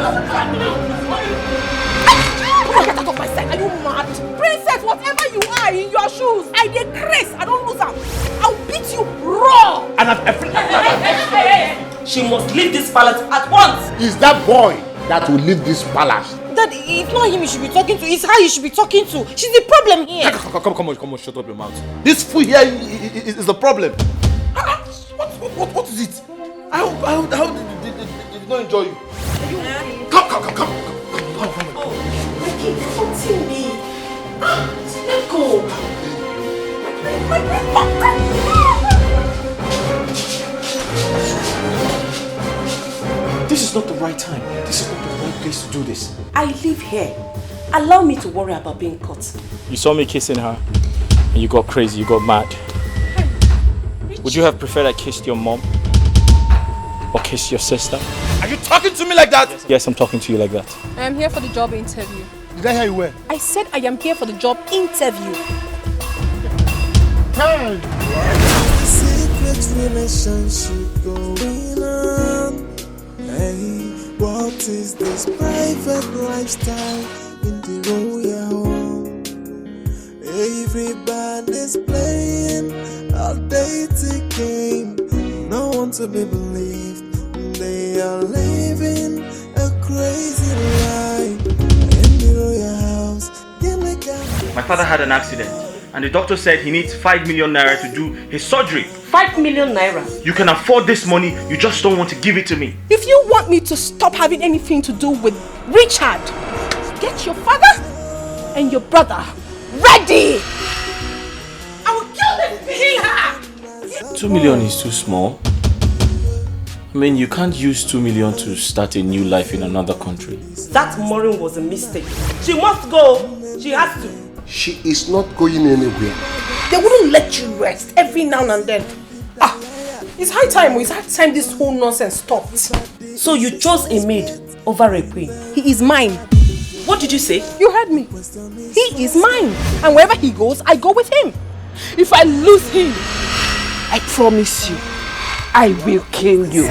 Get out of my sight. Are you mad? Princess, whatever you are in your shoes, I dey grace. I don't lose them. I'll beat you raw. And She must leave this palace at once. Is that boy that will leave this palace? Dad, it's not him you should be talking to. It's her you should be talking to. She's the problem here. Come on, shut up your mouth. This fool here is the problem. What is it? How did not enjoy you? Come. Oh, Ricky, continue me. Let go. This is not the right time. This is not the right place to do this. I live here. Allow me to worry about being caught. You saw me kissing her, and you got crazy, you got mad. Would you have preferred I kissed your mom? Or kissed your sister? Are you talking to me like that? Yes, I'm talking to you like that. I am here for the job interview. Did I hear you well? I said I am here for the job interview. Hey! Secret relationship going on. Hey, what is this private lifestyle in the royal home? Everybody's playing a dating game. No one to be believed. They are living a crazy life in the royal house. My father had an accident, and the doctor said he needs 5 million naira to do his surgery. 5 million naira? You can afford this money, you just don't want to give it to me. If you want me to stop having anything to do with Richard, get your father and your brother ready! I will kill them, kill her! 2 million is too small. I mean, you can't use 2 million to start a new life in another country. That Maureen was a mistake. She must go. She has to. She is not going anywhere. They wouldn't let you rest every now and then. It's high time this whole nonsense stopped. So you chose a maid over a queen? He is mine. What did you say? You heard me. He is mine. And wherever he goes, I go with him. If I lose him, I promise you, I will kill you.